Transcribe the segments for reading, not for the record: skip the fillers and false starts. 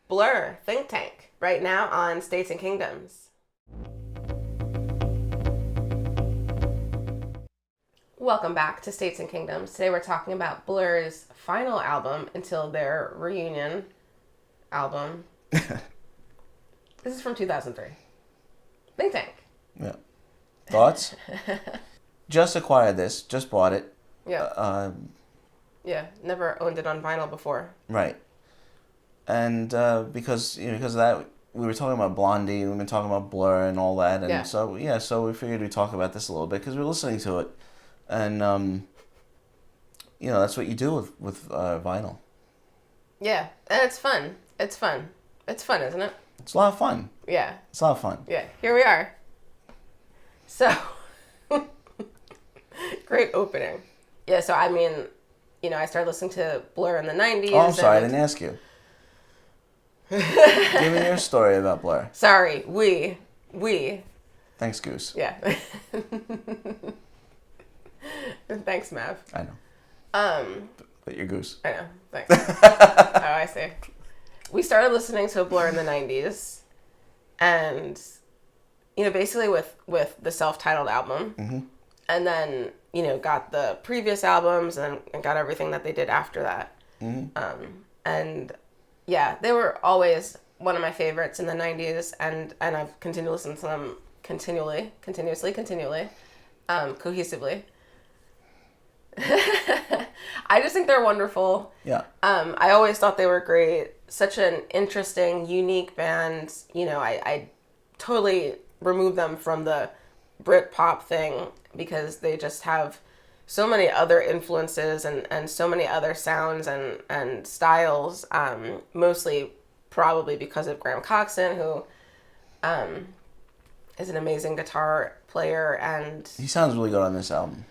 Blur, Think Tank, right now on States and Kingdoms. Welcome back to States and Kingdoms. Today we're talking about Blur's final album until their reunion album. This is from 2003. Think Tank. Yeah. Thoughts? Just acquired this. Just bought it. Yeah. Yeah. Never owned it on vinyl before. Right. And because of that, we were talking about Blondie, and we've been talking about Blur and all that, and so we figured we'd talk about this a little bit because we were listening to it, and that's what you do with vinyl. Yeah, and it's fun. It's fun, isn't it? It's a lot of fun. Yeah. It's a lot of fun. Yeah. Here we are. So, great opening. Yeah. So I mean, I started listening to Blur in the 90s. Oh, I'm sorry, I didn't ask you. Give me your story about Blur. Sorry, we. Thanks, Goose. Yeah. Thanks, Mav. I know. But you're Goose. I know. Thanks. Oh, I see. We started listening to Blur in the 90s, and basically with the self-titled album, mm-hmm. and then got the previous albums and got everything that they did after that. Mm-hmm. And yeah, they were always one of my favorites in the 90s, and I've continued to listen to them continuously, cohesively. I just think they're wonderful. Yeah. I always thought they were great. Such an interesting, unique band. I totally removed them from the Brit Pop thing because they just have so many other influences and so many other sounds and styles, mostly probably because of Graham Coxon, who is an amazing guitar player. And he sounds really good on this album.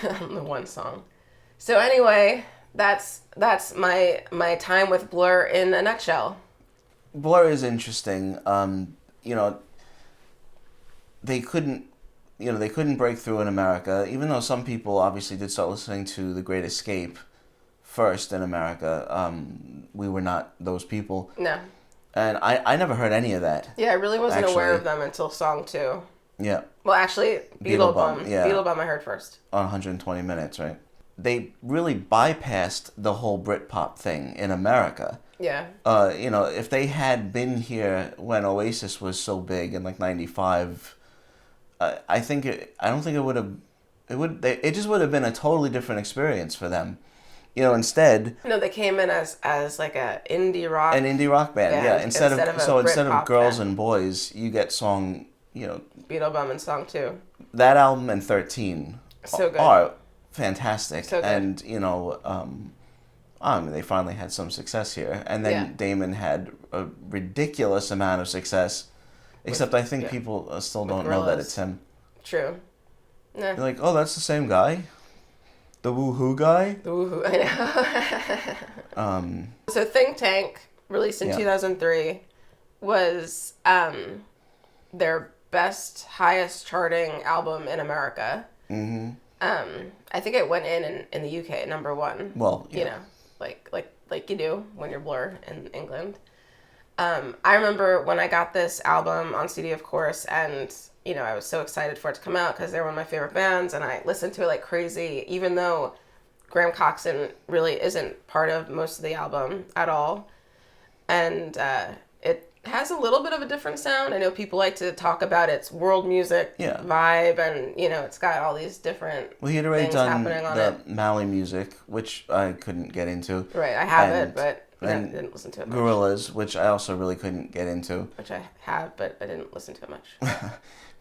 The one song. So anyway, that's my time with Blur in a nutshell. Blur is interesting. They couldn't break through in America, even though some people obviously did start listening to The Great Escape first in America. We were not those people. No. And I never heard any of that. Yeah, I really wasn't aware of them until song 2. Yeah. Well, actually, Beetle Bum. Yeah. Beetle Bum I heard first. On 120 Minutes, right? They really bypassed the whole Britpop thing in America. Yeah. If they had been here when Oasis was so big in like 95, I don't think it would have. It just would have been a totally different experience for them. Instead. No, they came in as like an indie rock. An indie rock band, yeah. Instead of Girls band. and Boys, you get song. Beetle Bum and song 2. That album and 13 so good. Are fantastic. So good. And they finally had some success here, and then Damon had a ridiculous amount of success. Except I think people still don't know that it's him. True. Nah. You're like, oh, that's the same guy? The Woohoo guy? The Woohoo, I know. So Think Tank, released in 2003, was their best, highest charting album in America. Mm-hmm. I think it went in the UK, number 1. Well, yeah. Like you do when you're Blur in England. I remember when I got this album on CD, of course, and I was so excited for it to come out because they're one of my favorite bands, and I listened to it like crazy, even though Graham Coxon really isn't part of most of the album at all. And it has a little bit of a different sound. I know people like to talk about its world music vibe, and it's got all these different he had already things done happening on the it. Mali music, which I couldn't get into. Right, I have it, but I didn't listen to it much. Gorillaz, which I also really couldn't get into. Which I have, but I didn't listen to it much.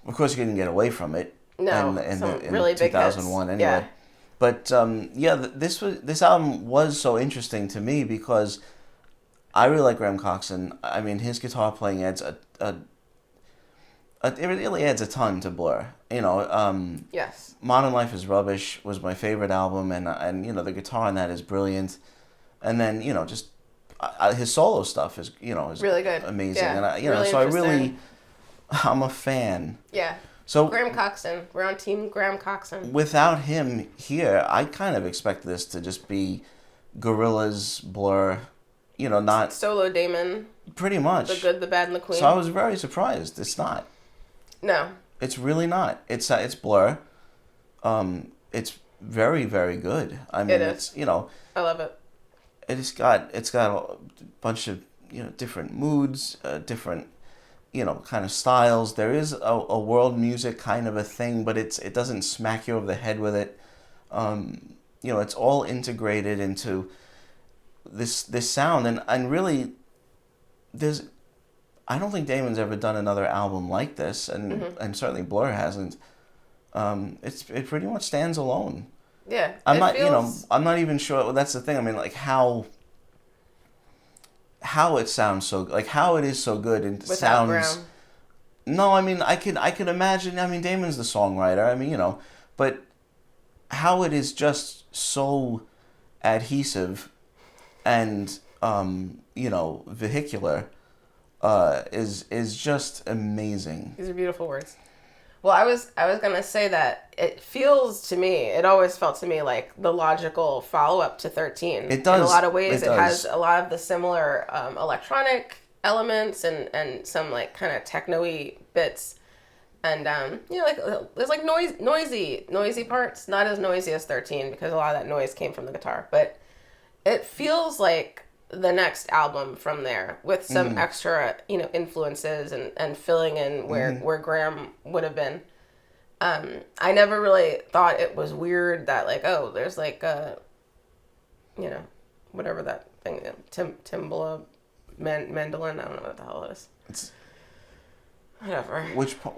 Of course, you couldn't get away from it. No, in really big 2001 hits. anyway. Yeah. But this album was so interesting to me because I really like Graham Coxon. I mean, his guitar playing adds it really adds a ton to Blur. Yes. Modern Life is Rubbish was my favorite album, and the guitar on that is brilliant. And then just his solo stuff is is really good, amazing, yeah. And I'm a fan. Yeah. So Graham Coxon, we're on team Graham Coxon. Without him here, I kind of expect this to just be Gorillaz, Blur, not Solo Damon. pretty much. The Good, the Bad, and the Queen. So I was very surprised. It's not. No. It's really not. It's Blur. It's very, very good. I mean, it's I love it. It's got a bunch of different moods, different kind of styles. There is a world music kind of a thing, but it doesn't smack you over the head with it. It's all integrated into this sound, and really, I don't think Damon's ever done another album like this, and certainly Blur hasn't. It pretty much stands alone. Yeah, I'm not even sure. Well, that's the thing. I mean, like how it sounds so, like how it is so good and without sounds. Graham. No, I mean I could imagine. I mean, Damon's the songwriter. I mean, but how it is just so adhesive and vehicular is just amazing. These are beautiful words. Well, I was gonna say that it always felt to me like the logical follow-up to 13. It does. In a lot of ways. It has a lot of the similar electronic elements and some like kind of techno-y bits. And like there's like noisy parts, not as noisy as 13 because a lot of that noise came from the guitar, but it feels like the next album from there with some extra influences and filling in where Graham would have been. I never really thought it was weird that like, oh, there's like whatever that thing, timbala mandolin, I don't know what the hell it is. It's whatever. Which I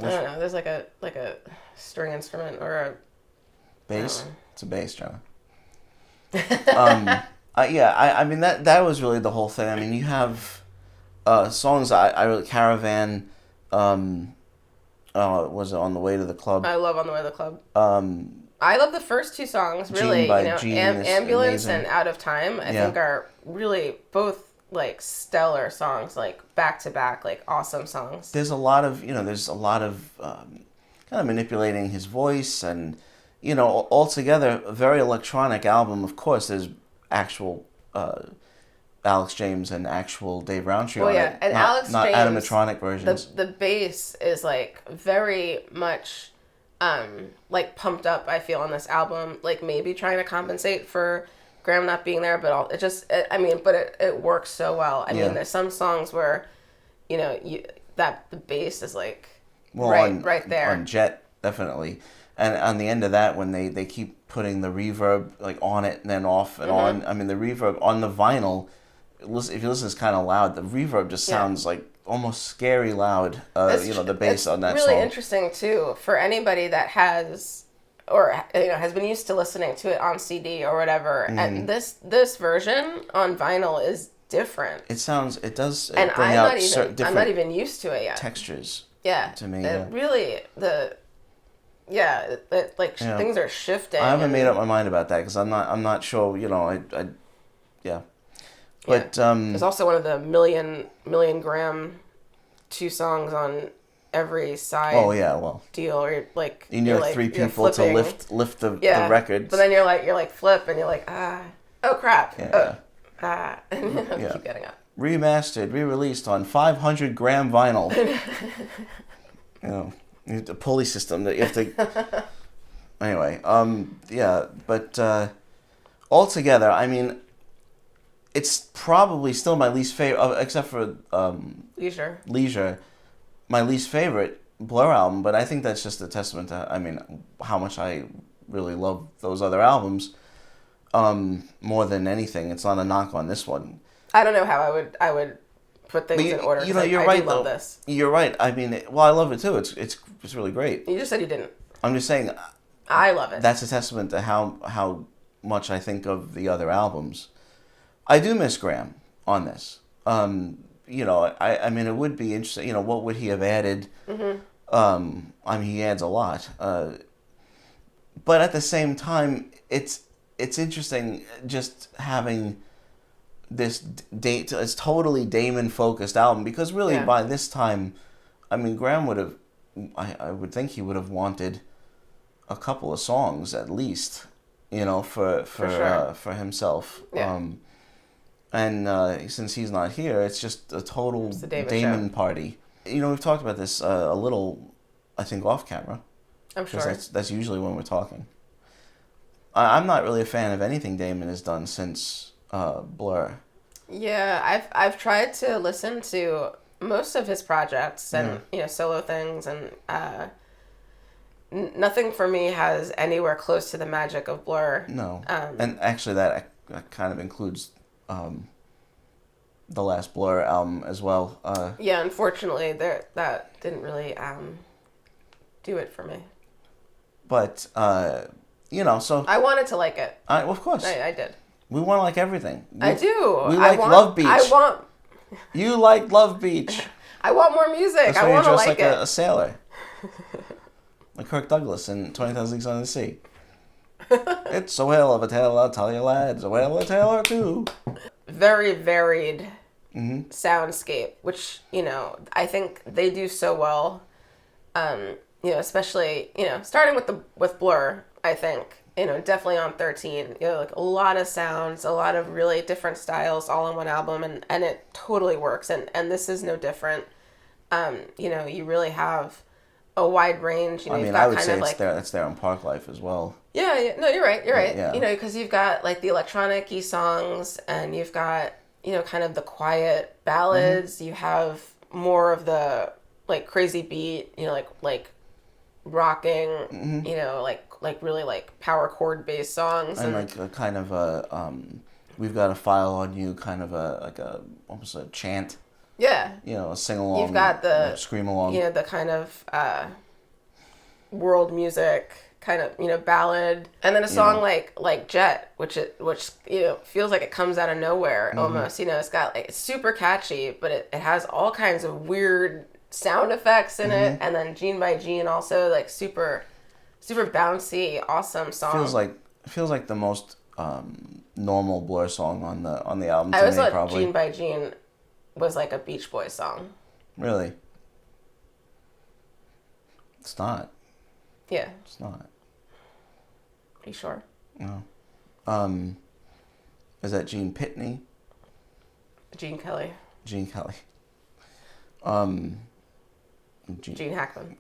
don't know. There's like a string instrument or a bass. It's a bass, John. I mean that was really the whole thing. I mean, you have songs. I really Caravan. Was it On the Way to the Club? I love On the Way to the Club. I love the first two songs. Really, Gene Ambulance amazing. And Out of Time. I think are really both like stellar songs, like back to back, like awesome songs. There's a lot of kind of manipulating his voice and altogether a very electronic album. Of course, there's actual Alex James and actual Dave Rowntree on it. And not James, animatronic versions. The bass is like very much like pumped up, I feel, on this album, like maybe trying to compensate for Graham not being there, but it works so well. I mean, there's some songs where that the bass is like right there on Jet, definitely. And on the end of that, when they keep putting the reverb like on it and then off and on, I mean the reverb on the vinyl, if you listen, it's kind of loud. The reverb just sounds like almost scary loud. The bass on that song. It's really really interesting too for anybody that has been used to listening to it on CD or whatever. And this version on vinyl is different. It does and bring I'm out not even, different I'm not even used to it yet. Textures. Yeah. To me, things are shifting. I haven't made up my mind about that because I'm not sure. But there's also one of the million Graham 2 songs on every side. Oh yeah, well. Deal or like you need like 3 people to lift the record. But then you're like flip and you're like oh crap and keep getting up. Remastered, re-released on 500 gram vinyl. The pulley system that you have to. Anyway, but altogether, I mean, it's probably still my least favorite, except for Leisure, my least favorite Blur album. But I think that's just a testament to, how much I really love those other albums. More than anything, it's not a knock on this one. I don't know how I would put things in order. You're right. I love this. You're right. I mean, I love it too. It's really great. You just said you didn't. I'm just saying. I love it. That's a testament to how much I think of the other albums. I do miss Graham on this. I mean, it would be interesting. What would he have added? Mm-hmm. He adds a lot. But at the same time, it's interesting just having this date. It's totally Damon focused album because really by this time, Graham would have. I would think he would have wanted a couple of songs at least, for himself. Yeah. And since he's not here, it's just a total It's the Damon Damon show. party. You know, we've talked about this a little, I think, off camera. I'm Because sure. that's usually when we're talking. I'm not really a fan of anything Damon has done since Blur. Yeah, I've tried to listen to most of his projects and solo things, and nothing for me has anywhere close to the magic of Blur. No. And actually that kind of includes the last Blur album as well. Yeah, unfortunately, that didn't really do it for me. But, so... I wanted to like it. Of course. I did. We want to like everything. I do. We like Love Beach. You like Love Beach. I want more music. That's I why want to you're like dressed it. like a sailor. Like Kirk Douglas in 20,000 Leagues Under the Sea. It's a whale of a tale, I'll tell you lads. A whale of a tale or two. Very varied soundscape, which, I think they do so well. Especially, starting with Blur, I think, definitely on 13, like a lot of sounds, a lot of really different styles all in one album, and it totally works. And this is no different. You really have a wide range. I you've mean, got I would kind say of like, that's there on Park Life as well. yeah, no, you're right. Yeah. Because you've got like the electronic-y songs, and you've got, kind of the quiet ballads. You have more of the like crazy beat, like rocking, like really like power chord based songs. And like a kind of a, We've Got a File on You, kind of almost a chant. Yeah. A sing-along. You've got the scream-along. the kind of world music kind of ballad, and then a song like Jet, which feels like it comes out of nowhere almost. It's got like, it's super catchy, but it has all kinds of weird sound effects in it, and then Gene by Gene also like super bouncy, awesome song. Feels like the most normal Blur song on the album. I always thought probably. Gene by Gene was like a Beach Boys song. Really? It's not. Yeah. It's not. Are you sure? No. Is that Gene Pitney? Gene Kelly. Gene Kelly. Gene Hackman.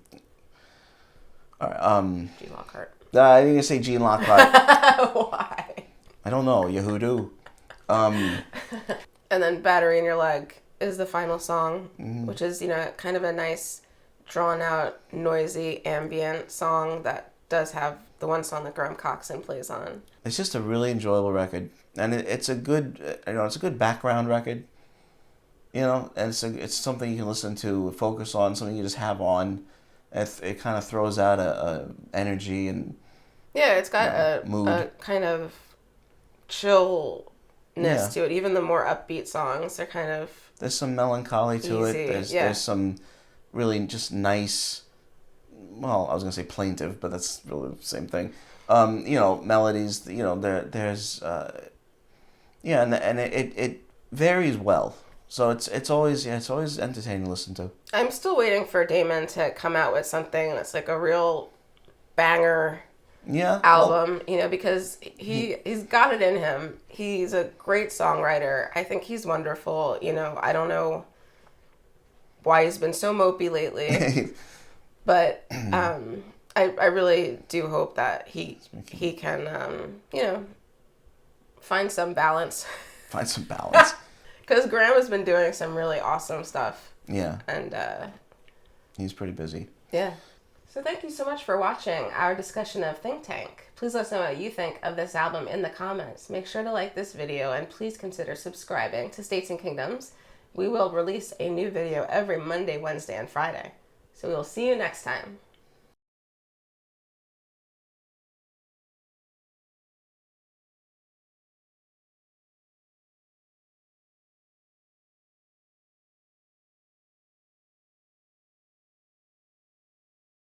All right. Gene Lockhart. I didn't say Gene Lockhart. Why? I don't know. You hoodoo. And then Battery in Your Leg is the final song, which is, kind of a nice, drawn out, noisy, ambient song that does have the one song that Graham Coxon plays on. It's just a really enjoyable record, and it's a good, it's a good background record. And it's something you can listen to, focus on, something you just have on. It kind of throws out a energy and it's got mood. A kind of chillness to it. Even the more upbeat songs, they're kind of there's some melancholy to easy. it. There's some really just nice. Well, I was gonna say plaintive, but that's really the same thing. Melodies. There's and it varies well. So it's always entertaining to listen to. I'm still waiting for Damon to come out with something that's like a real banger album, because he's got it in him. He's a great songwriter. I think he's wonderful. I don't know why he's been so mopey lately, but I really do hope that he can find some balance. Find some balance. Because Graham has been doing some really awesome stuff. Yeah. And he's pretty busy. Yeah. So thank you so much for watching our discussion of Think Tank. Please let us know what you think of this album in the comments. Make sure to like this video and please consider subscribing to States and Kingdoms. We will release a new video every Monday, Wednesday, and Friday. So we will see you next time.